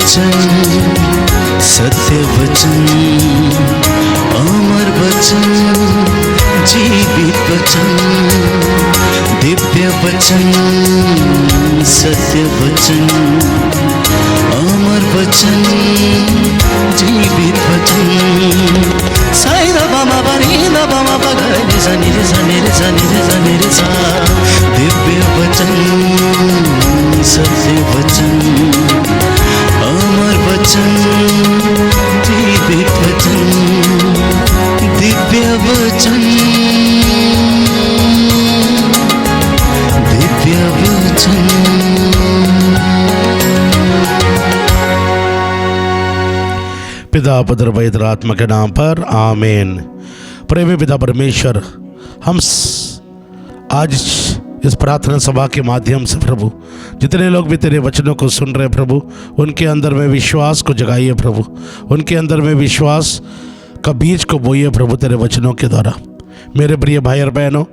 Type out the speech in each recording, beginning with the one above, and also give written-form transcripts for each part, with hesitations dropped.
वचन, सत्य वचन, अमर वचन, जीवित वचन, दिव्य वचन, सत्य वचन, अमर वचन, जीवित वचन। साई दा बामा बनी दा बामा बगरे रे सा नी रे सा नी रे सा नी रे सा नी रे सा। दिव्य वचन, सत्य वचन, अमर वचन, जीवित वचन, दिव्य वचन, दिव्य वचन। पिता पुत्र पवित्र आत्मा के नाम पर आमीन। प्रेमी पिता परमेश्वर, हम आज इस प्रार्थना सभा के माध्यम से प्रभु जितने लोग भी तेरे वचनों को सुन रहे प्रभु, उनके अंदर में विश्वास को जगाइए प्रभु, उनके अंदर में विश्वास का बीज को बोइए प्रभु तेरे वचनों के द्वारा। मेरे प्रिय भाई और बहनों,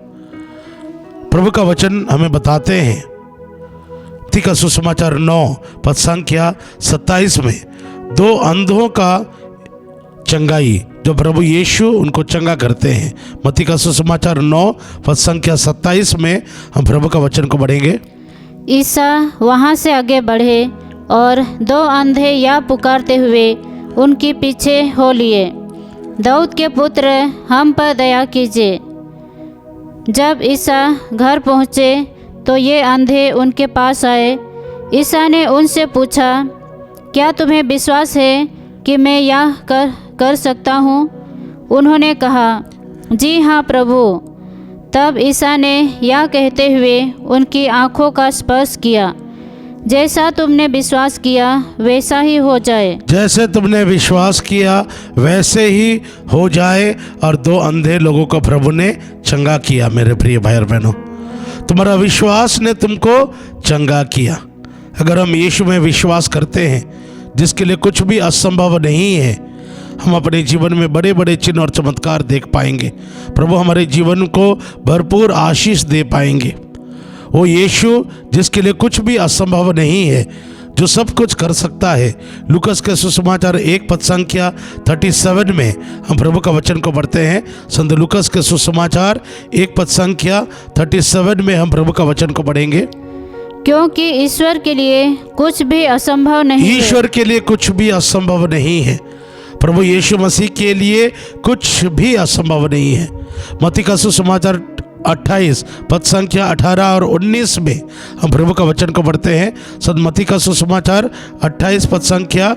प्रभु का वचन हमें बताते हैं मत्ती का सुसमाचार 9 पद संख्या 27 में दो अंधों का चंगाई, जो प्रभु यीशु उनको चंगा करते हैं। मत्ती का सुसमाचार 9 पद संख्या 27 में हम प्रभु का वचन को पढ़ेंगे। ईसा वहाँ से आगे बढ़े और दो अंधे या पुकारते हुए उनके पीछे हो लिए, दाऊद के पुत्र हम पर दया कीजिए। जब ईसा घर पहुँचे तो ये अंधे उनके पास आए। ईसा ने उनसे पूछा, क्या तुम्हें विश्वास है कि मैं यह कर सकता हूँ? उन्होंने कहा, जी हाँ प्रभु। तब ईसा ने यह कहते हुए उनकी आँखों का स्पर्श किया। जैसा तुमने विश्वास किया वैसा ही हो जाए। जैसे तुमने विश्वास किया वैसे ही हो जाए। और दो अंधे लोगों को प्रभु ने चंगा किया। मेरे प्रिय भाई और बहनों, तुम्हारा विश्वास ने तुमको चंगा किया। अगर हम यीशु में विश्वास करते हैं, जिसके लिए कुछ भी असंभव नहीं है, हम अपने जीवन में बड़े बड़े चिन्ह और चमत्कार देख पाएंगे। प्रभु हमारे जीवन को भरपूर आशीष दे पाएंगे। वो यीशु जिसके लिए कुछ भी असंभव नहीं है, जो सब कुछ कर सकता है। लूकास के सुसमाचार 1 पद संख्या 37 में हम प्रभु का वचन को पढ़ते हैं। संत लूकास के सुसमाचार 1 पद संख्या 37 में हम प्रभु का वचन को पढ़ेंगे। क्योंकि ईश्वर के लिए कुछ भी असंभव नहीं है। ईश्वर के लिए कुछ भी असंभव नहीं है। प्रभु यीशु मसीह के लिए कुछ भी असंभव नहीं है। मत्ती का सुसमाचार 28 पद संख्या 18 और 19 में हम प्रभु का वचन को पढ़ते हैं। संत मत्ती का सुसमाचार 28 पद संख्या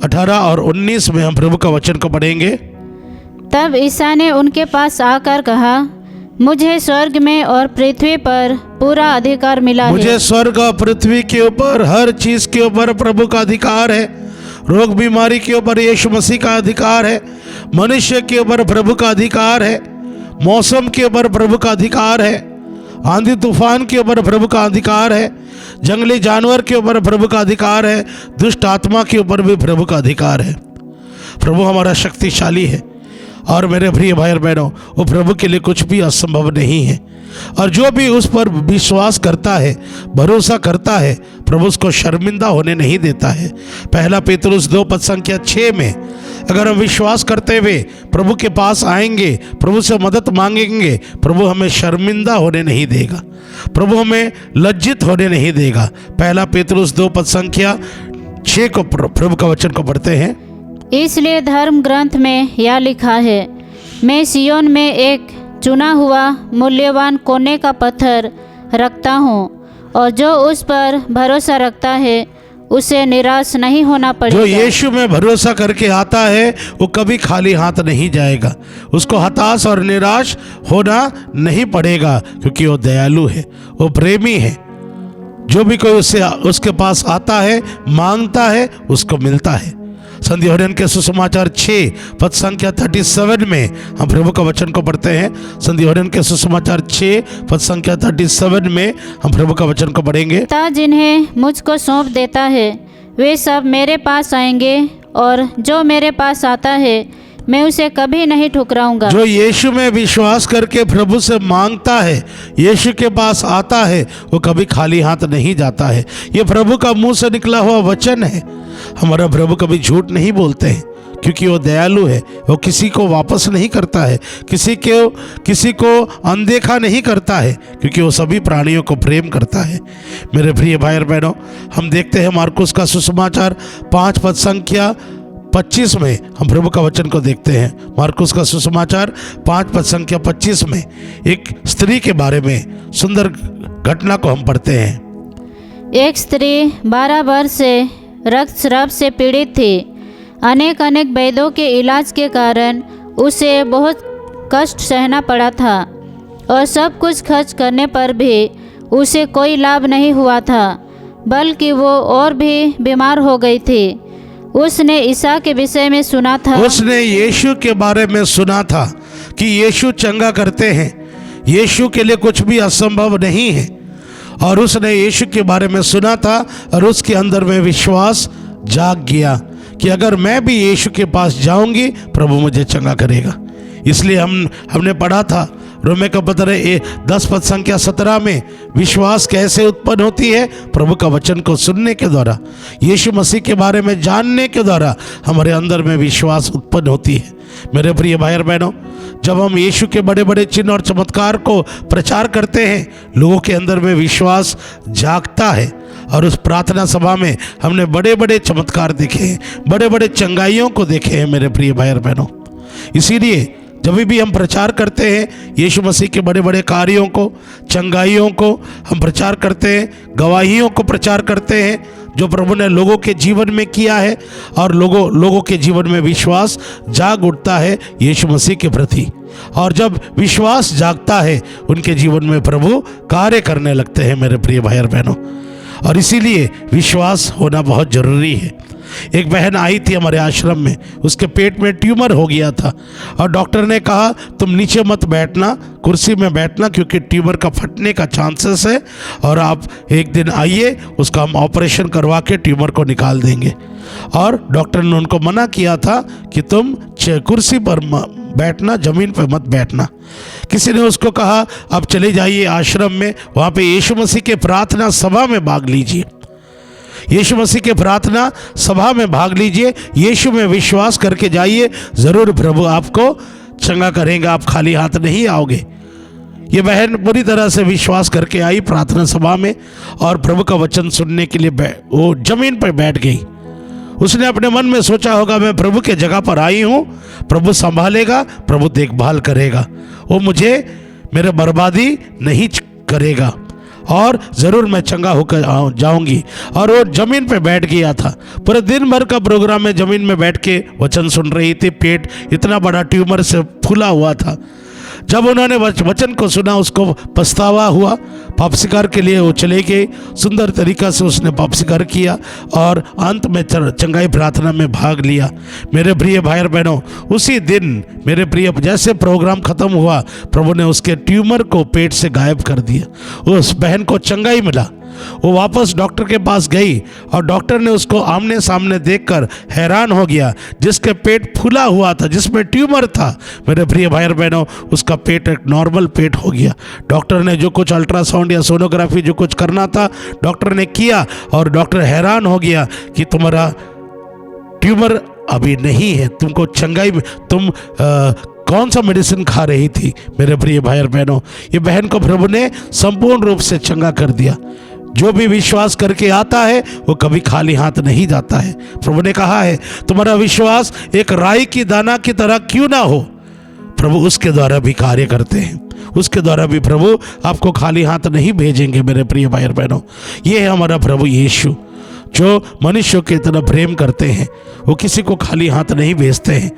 18 और 19 में हम प्रभु का वचन को पढ़ेंगे। तब ईसा ने उनके पास आकर कहा, मुझे स्वर्ग में और पृथ्वी पर पूरा अधिकार मिला है। मुझे स्वर्ग और पृथ्वी के ऊपर हर चीज के ऊपर प्रभु का अधिकार है। रोग बीमारी के ऊपर यीशु मसीह का अधिकार है। मनुष्य के ऊपर प्रभु का अधिकार है। मौसम के ऊपर प्रभु का अधिकार है। आंधी तूफान के ऊपर प्रभु का अधिकार है। जंगली जानवर के ऊपर प्रभु का अधिकार है। दुष्ट आत्मा के ऊपर भी प्रभु का अधिकार है। प्रभु हमारा शक्तिशाली है। और मेरे प्रिय भाई और बहनों, वो प्रभु के लिए कुछ भी असंभव नहीं है। और जो भी उस पर विश्वास करता है, भरोसा करता है, प्रभु उसको शर्मिंदा होने नहीं देता है। पहला पेतरुस 2 पद संख्या 6 में अगर हम विश्वास करते हुए प्रभु के पास आएंगे, प्रभु से मदद मांगेंगे, प्रभु हमें शर्मिंदा होने नहीं देगा। प्रभु हमें लज्जित होने नहीं देगा। पहला पेतरुस 2 पद संख्या 6 को प्रभु का वचन को पढ़ते हैं। इसलिए धर्म ग्रंथ में यह लिखा है, मैं सियोन में एक चुना हुआ मूल्यवान कोने का पत्थर रखता हूँ, और जो उस पर भरोसा रखता है उसे निराश नहीं होना पड़ेगा। जो यीशु में भरोसा करके आता है वो कभी खाली हाथ नहीं जाएगा। उसको हताश और निराश होना नहीं पड़ेगा, क्योंकि वो दयालु है, वो प्रेमी है। जो भी कोई उसके पास आता है, मांगता है, उसको मिलता है। संत यूहन्ना के सुसमाचार 6 पद संख्या 37 में हम प्रभु का वचन को पढ़ते हैं। संत यूहन्ना के सुसमाचार 6 पद संख्या 37 में हम प्रभु का वचन को पढ़ेंगे। पिता जिन्हें मुझको सौंप देता है वे सब मेरे पास आएंगे, और जो मेरे पास आता है मैं उसे कभी नहीं ठुकराऊंगा। जो यीशु में विश्वास करके प्रभु से मांगता है, यीशु के पास आता है, वो कभी खाली हाथ नहीं जाता है। ये प्रभु का मुंह से निकला हुआ वचन है। हमारा प्रभु कभी झूठ नहीं बोलते हैं, क्योंकि वो दयालु है। वो किसी को वापस नहीं करता है, किसी को अनदेखा नहीं करता है, क्योंकि वो सभी प्राणियों को प्रेम करता है। मेरे प्रिय भाई और बहनों, हम देखते हैं मार्कुस का सुसमाचार 5 पद संख्या 25 में हम प्रभु का वचन को देखते हैं। मार्कुस का सुसमाचार 5 पद संख्या 25 में एक स्त्री के बारे में सुंदर घटना को हम पढ़ते हैं। एक स्त्री 12 वर्ष से रक्तस्राव से पीड़ित थी। अनेक वैद्यों के इलाज के कारण उसे बहुत कष्ट सहना पड़ा था और सब कुछ खर्च करने पर भी उसे कोई लाभ नहीं हुआ था, बल्कि वो और भी बीमार हो गई थी। उसने ईसा के विषय में सुना था, उसने यीशु के बारे में सुना था कि यीशु चंगा करते हैं, यीशु के लिए कुछ भी असंभव नहीं है। और उसने यीशु के बारे में सुना था और उसके अंदर में विश्वास जाग गया कि अगर मैं भी यीशु के पास जाऊंगी, प्रभु मुझे चंगा करेगा। इसलिए हमने पढ़ा था रोमे का पत्र 10 पद संख्या 17 में विश्वास कैसे उत्पन्न होती है। प्रभु का वचन को सुनने के द्वारा, यीशु मसीह के बारे में जानने के द्वारा हमारे अंदर में विश्वास उत्पन्न होती है। मेरे प्रिय भाई और बहनों, जब हम यीशु के बड़े बड़े चिन्ह और चमत्कार को प्रचार करते हैं, लोगों के अंदर में विश्वास जागता है। और उस प्रार्थना सभा में हमने बड़े बड़े चमत्कार देखे हैं, बड़े बड़े चंगाइयों को देखे हैं मेरे प्रिय भाई और बहनों। इसीलिए जब भी हम प्रचार करते हैं यीशु मसीह के बड़े बड़े कार्यों को, चंगाइयों को हम प्रचार करते हैं, गवाहियों को प्रचार करते हैं जो प्रभु ने लोगों के जीवन में किया है, और लोगों के जीवन में विश्वास जाग उठता है यीशु मसीह के प्रति। और जब विश्वास जागता है, उनके जीवन में प्रभु कार्य करने लगते हैं मेरे प्रिय भाई और बहनों। और इसीलिए विश्वास होना बहुत ज़रूरी है। एक बहन आई थी हमारे आश्रम में, उसके पेट में ट्यूमर हो गया था और डॉक्टर ने कहा तुम नीचे मत बैठना, कुर्सी में बैठना, क्योंकि ट्यूमर का फटने का चांसेस है और आप एक दिन आइए, उसका हम ऑपरेशन करवा के ट्यूमर को निकाल देंगे। और डॉक्टर ने उनको मना किया था कि तुम कुर्सी पर बैठना, ज़मीन पर मत बैठना। किसी ने उसको कहा अब चले जाइए आश्रम में, वहाँ पे यीशु मसीह के प्रार्थना सभा में भाग लीजिए, यीशु मसीह के प्रार्थना सभा में भाग लीजिए, यीशु में विश्वास करके जाइए, ज़रूर प्रभु आपको चंगा करेंगे, आप खाली हाथ नहीं आओगे। ये बहन पूरी तरह से विश्वास करके आई प्रार्थना सभा में और प्रभु का वचन सुनने के लिए वो ज़मीन पर बैठ गई। उसने अपने मन में सोचा होगा मैं प्रभु के जगह पर आई हूँ, प्रभु संभालेगा, प्रभु देखभाल करेगा, वो मुझे मेरे बर्बादी नहीं करेगा और ज़रूर मैं चंगा होकर जाऊंगी। और वो ज़मीन पे बैठ गया था। पूरे दिन भर का प्रोग्राम में ज़मीन में बैठ के वचन सुन रही थी। पेट इतना बड़ा ट्यूमर से फूला हुआ था। जब उन्होंने वचन को सुना, उसको पछतावा हुआ, पाप स्वीकार के लिए वो चले गए। सुंदर तरीका से उसने पाप स्वीकार किया और अंत में चंगाई प्रार्थना में भाग लिया। मेरे प्रिय भाई और बहनों, उसी दिन मेरे प्रिय जैसे प्रोग्राम खत्म हुआ, प्रभु ने उसके ट्यूमर को पेट से गायब कर दिया। उस बहन को चंगाई मिला। वो वापस डॉक्टर के पास गई और डॉक्टर ने उसको आमने सामने देखकर हैरान हो गया। जिसके पेट फूला हुआ था, जिसमें ट्यूमर था, मेरे प्रिय भाई और बहनों, उसका पेट एक नॉर्मल पेट हो गया। डॉक्टर ने जो कुछ अल्ट्रासाउंड या सोनोग्राफी जो कुछ करना था डॉक्टर ने किया और डॉक्टर हैरान हो गया कि तुम्हारा ट्यूमर अभी नहीं है, तुमको चंगाई, तुम कौन सा मेडिसिन खा रही थी। मेरे प्रिय भाई और बहनों, ये बहन को प्रभु ने संपूर्ण रूप से चंगा कर दिया। जो भी विश्वास करके आता है वो कभी खाली हाथ नहीं जाता है। प्रभु ने कहा है तुम्हारा विश्वास एक राई की दाना की तरह क्यों ना हो, प्रभु उसके द्वारा भी कार्य करते हैं, उसके द्वारा भी प्रभु आपको खाली हाथ नहीं भेजेंगे। मेरे प्रिय भाई और बहनों, ये है हमारा प्रभु यीशु जो मनुष्य के इतना प्रेम करते हैं। वो किसी को खाली हाथ नहीं भेजते हैं।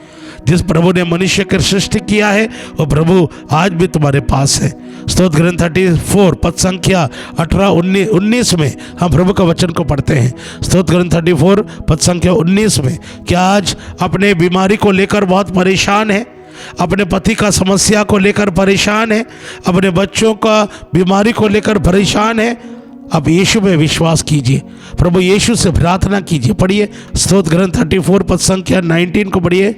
जिस प्रभु ने मनुष्य की सृष्टि किया है वो प्रभु आज भी तुम्हारे पास है। स्तोत्र ग्रंथ 34 पद संख्या 18-19 में हम प्रभु का वचन को पढ़ते हैं। स्तोत्र ग्रंथ 34 पद संख्या 19 में, क्या आज अपने बीमारी को लेकर बहुत परेशान है, अपने पति का समस्या को लेकर परेशान है, अपने बच्चों का बीमारी को लेकर परेशान है, अब यीशु में विश्वास कीजिए, प्रभु यीशु से प्रार्थना कीजिए। पढ़िए स्तोत्र ग्रंथ 34 पद संख्या 19 को पढ़िए।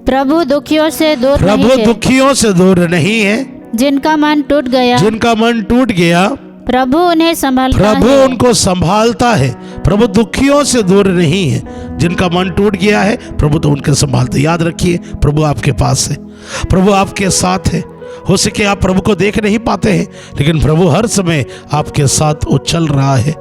प्रभु दुखियों से दूर प्रभु नहीं है, दुखियों से दूर नहीं है, जिनका मन टूट गया, जिनका मन टूट गया प्रभु उन्हें संभालता प्रभु है। उनको संभालता है। प्रभु दुखियों से दूर नहीं है। जिनका मन टूट गया है प्रभु तो उनके संभालते। याद रखिए प्रभु आपके पास है, प्रभु आपके साथ है। हो सके आप प्रभु को देख नहीं पाते हैं, लेकिन प्रभु हर समय आपके साथ वो चल रहा है,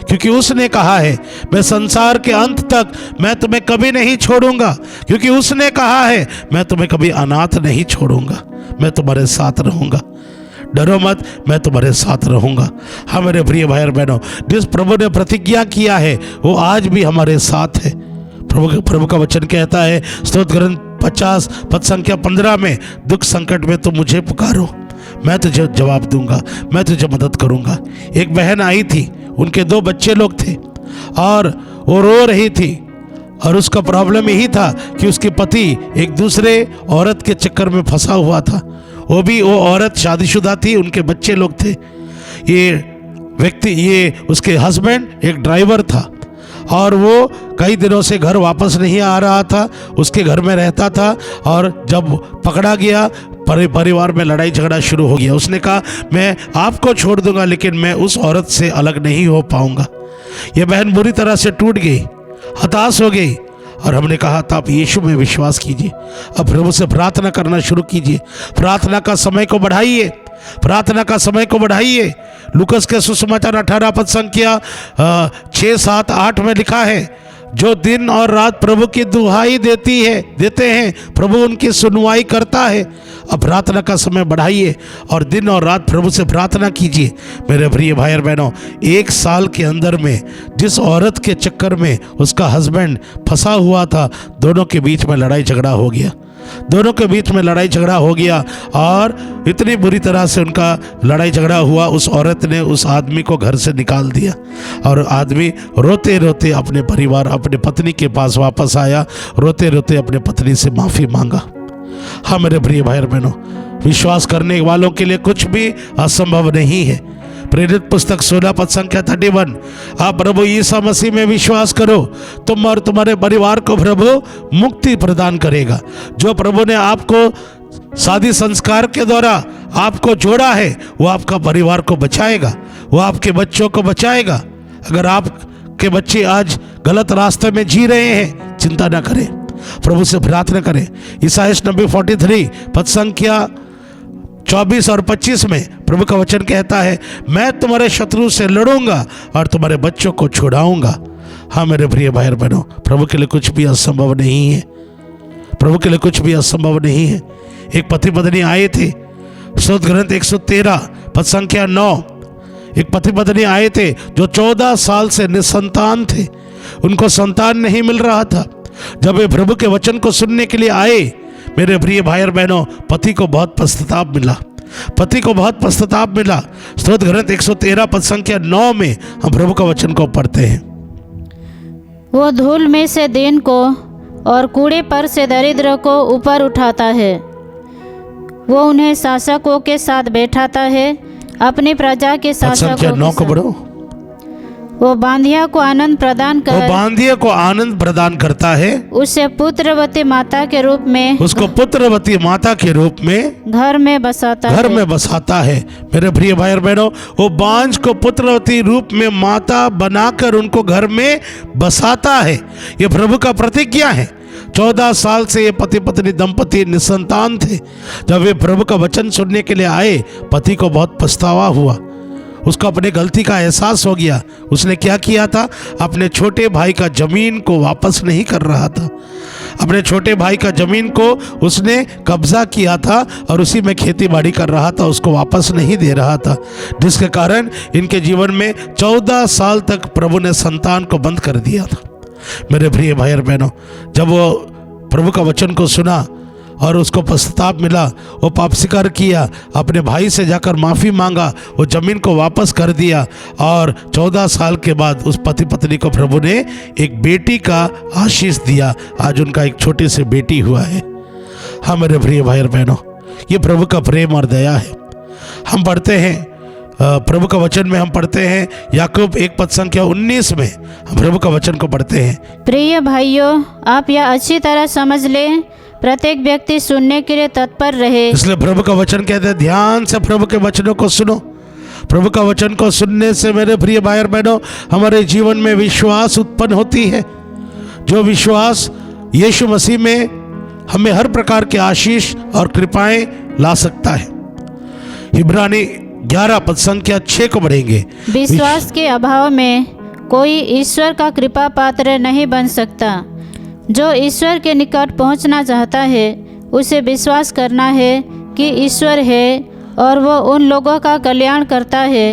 क्योंकि उसने कहा है मैं संसार के अंत तक मैं तुम्हें कभी नहीं छोड़ूंगा। क्योंकि उसने कहा है मैं तुम्हें कभी अनाथ नहीं छोड़ूंगा, मैं तुम्हारे साथ रहूंगा। डरो मत, मैं तुम्हारे साथ रहूंगा। हाँ मेरे प्रिय भाई और बहनों, जिस प्रभु ने प्रतिज्ञा किया है वो आज भी हमारे साथ है। प्रभु का वचन कहता है स्तोत्र ग्रंथ 50 पद संख्या 15 में, दुख संकट में तुम मुझे पुकारो, मैं तुझे जवाब दूंगा, मैं तुझे मदद करूंगा। एक बहन आई थी, उनके 2 बच्चे लोग थे और वो रो रही थी, और उसका प्रॉब्लम यही था कि उसके पति एक दूसरे औरत के चक्कर में फंसा हुआ था। वो औरत शादीशुदा थी, उनके बच्चे लोग थे। ये उसके हस्बैंड एक ड्राइवर था और वो कई दिनों से घर वापस नहीं आ रहा था, उसके घर में रहता था। और जब पकड़ा गया परिवार में लड़ाई झगड़ा शुरू हो गया। उसने कहा मैं आपको छोड़ दूंगा, लेकिन मैं उस औरत से अलग नहीं हो पाऊंगा। ये बहन बुरी तरह से टूट गई, हताश हो गई, और हमने कहा था आप यीशु में विश्वास कीजिए, अब प्रभु से प्रार्थना करना शुरू कीजिए, प्रार्थना का समय को बढ़ाइए, प्रार्थना का समय को बढ़ाइए। लूकस के सुसमाचार 18 पद संख्या 6, 7, 8 में लिखा है जो दिन और रात प्रभु की दुहाई देते हैं प्रभु उनकी सुनवाई करता है। अब प्रार्थना का समय बढ़ाइए और दिन और रात प्रभु से प्रार्थना कीजिए। मेरे प्रिय भाई और बहनों, 1 साल के अंदर में जिस औरत के चक्कर में उसका हस्बैंड फंसा हुआ था, दोनों के बीच में लड़ाई झगड़ा हो गया, दोनों के बीच में लड़ाई झगड़ा हो गया। और इतनी बुरी तरह से उनका लड़ाई झगड़ा हुआ, उस औरत ने उस आदमी को घर से निकाल दिया, और आदमी रोते रोते अपने परिवार, अपने पत्नी के पास वापस आया, रोते रोते अपने पत्नी से माफ़ी मांगा। हाँ मेरे प्रिय भाई और बहनों, विश्वास करने वालों के लिए कुछ भी असंभव नहीं है। प्रेरित पुस्तक 16 पद संख्या 31, आप प्रभु यीशु मसीह में विश्वास करो, तुम और तुम्हारे परिवार को प्रभु मुक्ति प्रदान करेगा। जो प्रभु ने आपको शादी संस्कार के द्वारा आपको जोड़ा है, वो आपका परिवार को बचाएगा, वो आपके बच्चों को बचाएगा। अगर आपके बच्चे आज गलत रास्ते में जी रहे हैं, चिंता ना करें, प्रभु से प्रार्थना करें। ईसाया 43 पद संख्या 24 और 25 में प्रभु का वचन कहता है मैं तुम्हारे शत्रु से लड़ूंगा और तुम्हारे बच्चों को छुड़ाऊंगा। हाँ मेरे प्रिय भाई और बहनों, प्रभु के लिए कुछ भी असंभव नहीं है, प्रभु के लिए कुछ भी असंभव नहीं है। एक पति पत्नी आए थे, स्तोत्र ग्रंथ 113 पद संख्या 9, एक पति पत्नी आए थे जो 14 साल से निसंतान थे, उनको संतान नहीं मिल रहा था। जब वे प्रभु के वचन को सुनने के लिए आए, मेरे प्रिय भाई और बहनों, पति को बहुत पश्चाताप मिला, पति को बहुत पश्चाताप मिला। स्तोत्र ग्रंथ 113 पद संख्या 9 में हम प्रभु का वचन को पढ़ते हैं। वो धूल में से दीन को और कूड़े पर से दरिद्र को ऊपर उठाता है। वो उन्हें शासकों के साथ बैठाता है, अपनी प्रजा के शासकों के 9 को बढ़ो। वो बांधिया को आनंद प्रदान कर, वो बांधिया को आनंद प्रदान करता है, उसे पुत्रवती माता के रूप में, उसको पुत्रवती माता के रूप में घर में बसाता घर है। में बसाता है। मेरे प्रिय भाई और बहनों, वो बांझ को पुत्रवती रूप में माता बनाकर उनको घर में बसाता है। ये प्रभु का प्रतिज्ञा है। 14 साल से ये पति पत्नी दंपति निसंतान थे। जब वे प्रभु का वचन सुनने के लिए आए, पति को बहुत पछतावा हुआ, उसको अपने गलती का एहसास हो गया। उसने क्या किया था, अपने छोटे भाई का जमीन को वापस नहीं कर रहा था, अपने छोटे भाई का जमीन को उसने कब्जा किया था और उसी में खेती बाड़ी कर रहा था, उसको वापस नहीं दे रहा था, जिसके कारण इनके जीवन में 14 साल तक प्रभु ने संतान को बंद कर दिया था। मेरे प्रिय भाई और बहनों, जब वो प्रभु का वचन को सुना और उसको पश्चाताप मिला, वो पाप स्वीकार किया, अपने भाई से जाकर माफ़ी मांगा, वो ज़मीन को वापस कर दिया, और 14 साल के बाद उस पति पत्नी को प्रभु ने एक बेटी का आशीष दिया। आज उनका एक छोटी सी बेटी हुआ है। हाँ मेरे प्रिय भाई और बहनों, ये प्रभु का प्रेम और दया है। हम पढ़ते हैं प्रभु का वचन में, हम पढ़ते हैं याकूब 1 पद संख्या 19 में हम प्रभु का वचन को पढ़ते हैं। प्रिय भाइयों, आप यह अच्छी तरह समझ लें, प्रत्येक व्यक्ति सुनने के लिए तत्पर रहे। इसलिए प्रभु का वचन कहते हैं ध्यान से प्रभु के वचनों को सुनो, प्रभु का वचन को सुनने से मेरे प्रिय भाई और बहनों हमारे जीवन में विश्वास उत्पन्न होती है। जो विश्वास यीशु मसीह में हमें हर प्रकार के आशीष और कृपाएं ला सकता है। इब्रानी 11 पद संख्या 6 को बढ़ेंगे। विश्वास के अभाव में कोई ईश्वर का कृपा पात्र नहीं बन सकता। जो ईश्वर के निकट पहुंचना चाहता है उसे विश्वास करना है कि ईश्वर है और वो उन लोगों का कल्याण करता है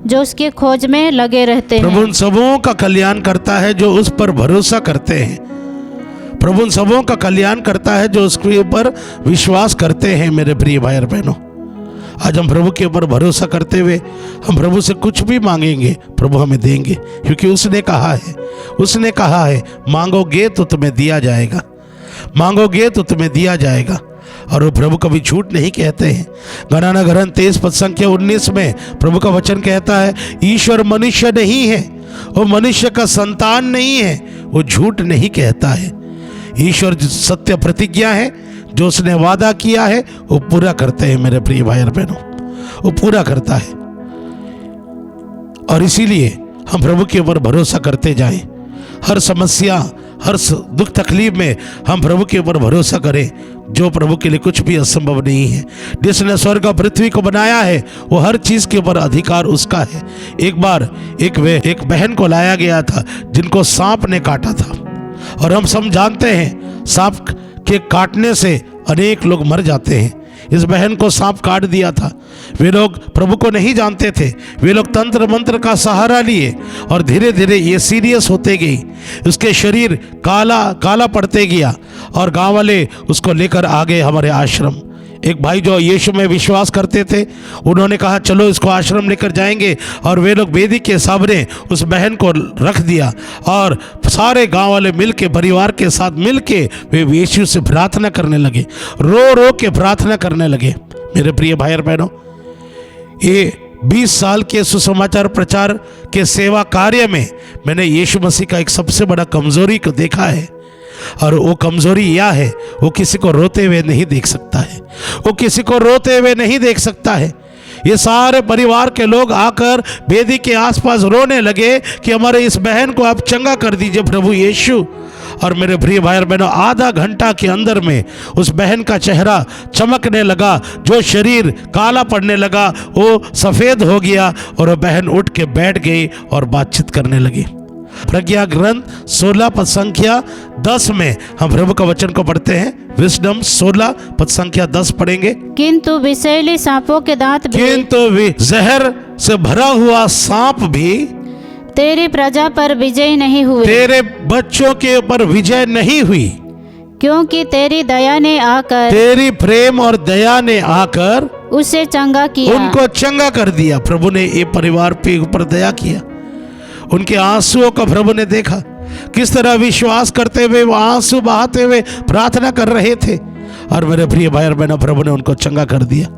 जो उसकी खोज में लगे रहते हैं। प्रभु उन सबों का कल्याण करता है जो उस पर भरोसा करते हैं। प्रभु उन सबों का कल्याण करता है जो उसके ऊपर विश्वास करते हैं। मेरे प्रिय भाई और बहनों, आज हम प्रभु के ऊपर भरोसा करते हुए हम प्रभु से कुछ भी मांगेंगे, प्रभु हमें देंगे, क्योंकि उसने कहा है मांगोगे तो तुम्हें दिया जाएगा, मांगोगे तो तुम्हें दिया जाएगा। और वो प्रभु कभी झूठ नहीं कहते हैं। गणाना ग्रंथ 23 पद संख्या 19 में प्रभु का वचन कहता है, ईश्वर मनुष्य नहीं है, वो मनुष्य का संतान नहीं है, वो झूठ नहीं कहता है। ईश्वर जो सत्य प्रतिज्ञा है, जो उसने वादा किया है वो पूरा करते हैं। मेरे प्रिय भाई और बहनों, वो पूरा करता है। और इसीलिए हम प्रभु के ऊपर भरोसा करते जाएं। हर समस्या, हर दुख तकलीफ में हम प्रभु के ऊपर भरोसा करें। जो प्रभु के लिए कुछ भी असंभव नहीं है। जिसने स्वर्ग और पृथ्वी को बनाया है वो हर चीज के ऊपर अधिकार उसका है। एक बार एक बहन को लाया गया था जिनको सांप ने काटा था, और हम सब जानते हैं सांप के काटने से अनेक लोग मर जाते हैं। इस बहन को सांप काट दिया था। वे लोग प्रभु को नहीं जानते थे। वे लोग तंत्र मंत्र का सहारा लिए और धीरे धीरे ये सीरियस होते गई। उसके शरीर काला काला पड़ते गया और गांव वाले उसको लेकर आ गए हमारे आश्रम। एक भाई जो यीशु में विश्वास करते थे, उन्होंने कहा चलो इसको आश्रम लेकर जाएंगे, और वे लोग वेदी के सामने उस बहन को रख दिया और सारे गांव वाले मिलके, परिवार के साथ मिलके वे यीशु से प्रार्थना करने लगे, रो रो के प्रार्थना करने लगे। मेरे प्रिय भाई और बहनों, ये 20 साल के सुसमाचार प्रचार के सेवा कार्य में मैंने यीशु मसीह का एक सबसे बड़ा कमजोरी को देखा है, और वो कमजोरी यह है, वो किसी को रोते हुए नहीं देख सकता है। वो किसी को रोते हुए नहीं देख सकता है। ये सारे परिवार के लोग आकर वेदी के आसपास रोने लगे कि हमारे इस बहन को आप चंगा कर दीजिए प्रभु यीशु। और मेरे प्रिय भाई और बहनों, आधा घंटा के अंदर में उस बहन का चेहरा चमकने लगा, जो शरीर काला पड़ने लगा वो सफ़ेद हो गया, और वो बहन उठ के बैठ गई और बातचीत करने लगी। प्रज्ञा ग्रंथ 16 पद संख्या 10 में हम प्रभु का वचन को पढ़ते हैं। विजडम 16 पद संख्या 10 पढ़ेंगे। किंतु विषैली सांपों के दांत भी, किंतु जहर से भरा हुआ सांप भी तेरी प्रजा पर विजय नहीं हुए, तेरे बच्चों के ऊपर विजय नहीं हुई, क्योंकि तेरी दया ने आकर, तेरी प्रेम और दया ने आकर उसे चंगा किया। उनको चंगा कर दिया। प्रभु ने ये परिवार पे ऊपर दया किया। उनके आंसुओं को प्रभु ने देखा, किस तरह विश्वास करते हुए वो आंसू बहाते हुए प्रार्थना कर रहे थे, और मेरे प्रिय भाई और बहनों, प्रभु ने उनको चंगा कर दिया।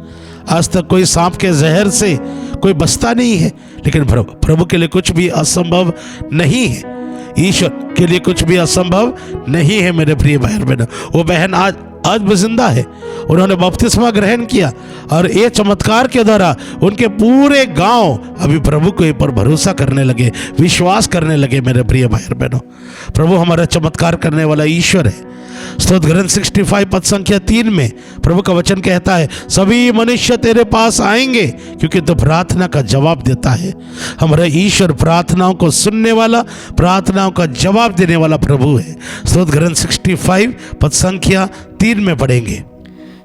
आज तक कोई सांप के जहर से कोई बचता नहीं है, लेकिन प्रभु के लिए कुछ भी असंभव नहीं है। ईश्वर के लिए कुछ भी असंभव नहीं है। मेरे प्रिय भाई और बहनों, वो बहन आज भी जिंदा है। उन्होंने बपतिस्मा ग्रहण किया, और ये चमत्कार के द्वारा उनके पूरे गांव अभी प्रभु के ऊपर भरोसा करने लगे, विश्वास करने लगे। मेरे प्रिय भाई और बहनों, प्रभु हमारा चमत्कार करने वाला ईश्वर है। स्तोत्र ग्रंथ 65 पद संख्या 3 में प्रभु का वचन कहता है, सभी मनुष्य तेरे पास आएंगे क्योंकि तू प्रार्थना का जवाब देता है। हमारा ईश्वर प्रार्थनाओं को सुनने वाला, प्रार्थनाओं का जवाब देने वाला प्रभु है। स्तोत्र ग्रंथ 65 पद संख्या 3 में पढ़ेंगे।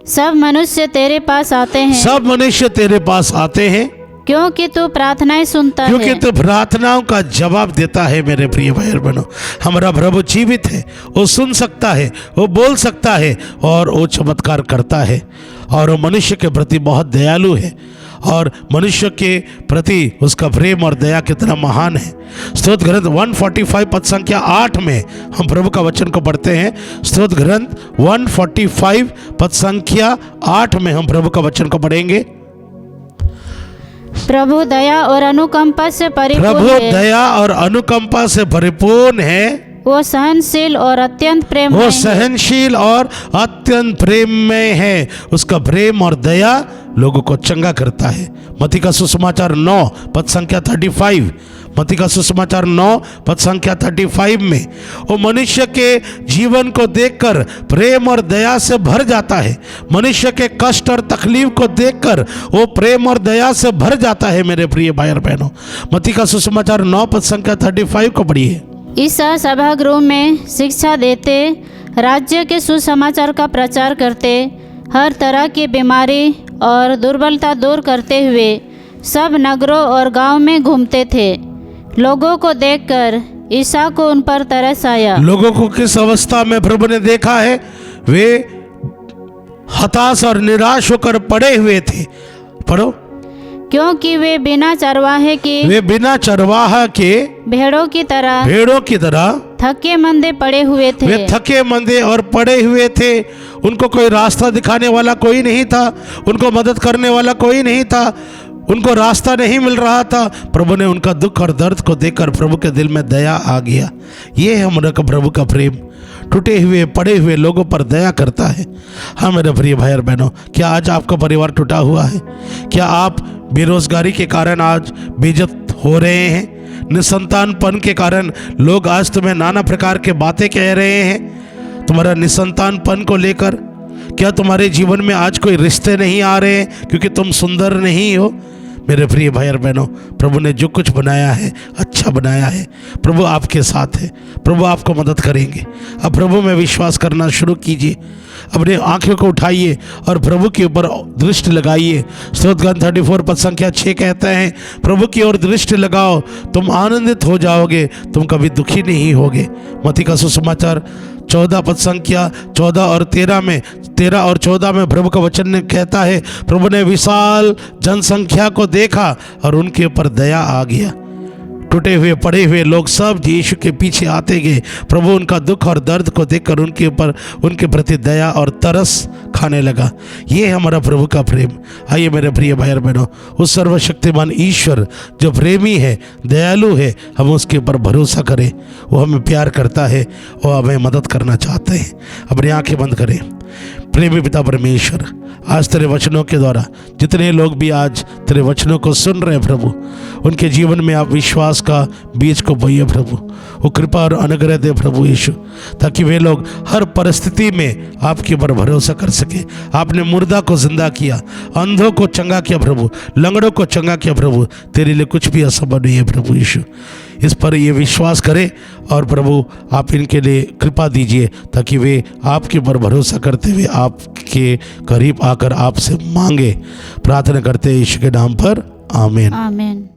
सब मनुष्य तेरे पास आते हैं, सब मनुष्य तेरे पास आते हैं क्योंकि तू प्रार्थनाएं सुनता क्योंकि है। तू प्रार्थनाओं का जवाब देता है। मेरे प्रिय भाई और बहनों, हमारा प्रभु जीवित है, वो सुन सकता है, वो बोल सकता है, और वो चमत्कार करता है, और वो मनुष्य के प्रति बहुत दयालु है, और मनुष्य के प्रति उसका प्रेम और दया कितना महान है। स्तोत्र ग्रंथ 145 पद संख्या 8 में हम प्रभु का वचन को पढ़ते हैं। स्तोत्र ग्रंथ 145 पद संख्या 8 में हम प्रभु का वचन को पढ़ेंगे। प्रभु दया और अनुकंपा से परिपूर्ण प्रभु है, दया और अनुकंपा से परिपूर्ण है, वो सहनशील और अत्यंत प्रेम वो सहनशील और अत्यंत प्रेम में है। उसका प्रेम और दया लोगों को चंगा करता है। मत्ती का सुसमाचार 9 पद संख्या 35, मत्ती का सुसमाचार 9 पद संख्या 35 में वो मनुष्य के जीवन को देखकर प्रेम और दया से भर जाता है। मनुष्य के कष्ट और तकलीफ को देखकर वो प्रेम और दया से भर जाता है। मेरे प्रिय भाई और बहनों, मत्ती का सुसमाचार 9 पद संख्या 35 को पढ़िए। ईसा सभागृह में शिक्षा देते, राज्य के सुसमाचार का प्रचार करते, हर तरह की बीमारी और दुर्बलता दूर करते हुए सब नगरों और गांव में घूमते थे। लोगों को देखकर ईसा को उन पर तरस आया। लोगों को किस अवस्था में प्रभु ने देखा है? वे हताश और निराश होकर पड़े हुए थे। पढ़ो। क्योंकि वे बिना चरवाहे के भेड़ों की तरह थके मंदे पड़े हुए थे। वे थके मंदे और पड़े हुए थे। उनको कोई रास्ता दिखाने वाला कोई नहीं था, उनको मदद करने वाला कोई नहीं था, उनको रास्ता नहीं मिल रहा था। प्रभु ने उनका दुख और दर्द को देखकर प्रभु के दिल में दया आ गया। ये है हमारा प्रभु का प्रेम, टूटे हुए पड़े हुए लोगों पर दया करता है। हाँ मेरे प्रिय भाई और बहनों, क्या आज आपका परिवार टूटा हुआ है? क्या आप बेरोजगारी के कारण आज बेइज्जत हो रहे हैं? निसंतानपन के कारण लोग आज तुम्हें नाना प्रकार के बातें कह रहे हैं तुम्हारा निसंतानपन को लेकर? क्या तुम्हारे जीवन में आज कोई रिश्ते नहीं आ रहे हैं क्योंकि तुम सुंदर नहीं हो? मेरे प्रिय भाई और बहनों, प्रभु ने जो कुछ बनाया है अच्छा बनाया है। प्रभु आपके साथ है, प्रभु आपको मदद करेंगे। अब प्रभु में विश्वास करना शुरू कीजिए, अपने आंखों को उठाइए और प्रभु के ऊपर दृष्टि लगाइए। स्तोत्रगान 34 पद संख्या 6 कहते हैं, प्रभु की ओर दृष्टि लगाओ, तुम आनंदित हो जाओगे, तुम कभी दुखी नहीं होगे। मत्ती का सुसमाचार 14 पद संख्या 14 और 13 में प्रभु का वचन ने कहता है, प्रभु ने विशाल जनसंख्या को देखा और उनके ऊपर दया आ गया। टूटे हुए पड़े हुए लोग सब यीशु के पीछे आते गए। प्रभु उनका दुख और दर्द को देखकर उनके प्रति दया और तरस खाने लगा। ये है हमारा प्रभु का प्रेम। आइए मेरे प्रिय भाई और बहनों, उस सर्वशक्तिमान ईश्वर जो प्रेमी है, दयालु है, हम उसके ऊपर भरोसा करें। वो हमें प्यार करता है, वो हमें मदद करना चाहते हैं। अपनी आंखें बंद करें। प्रेमी पिता परमेश्वर, आज तेरे वचनों के द्वारा जितने लोग भी आज तेरे वचनों को सुन रहे हैं प्रभु, उनके जीवन में आप विश्वास का बीज को बोइए प्रभु। वो कृपा और अनुग्रह दे प्रभु यीशु, ताकि वे लोग हर परिस्थिति में आपके ऊपर भरोसा कर सके। आपने मुर्दा को जिंदा किया, अंधों को चंगा किया प्रभु, लंगड़ों को चंगा किया प्रभु। तेरे लिए कुछ भी असंभव नहीं है प्रभु यीशु। इस पर ये विश्वास करें और प्रभु आप इनके लिए कृपा दीजिए, ताकि वे आपके ऊपर भरोसा करते हुए आपके करीब आकर आपसे मांगे। प्रार्थना करते हैं यीशु के नाम पर, आमीन। आमीन।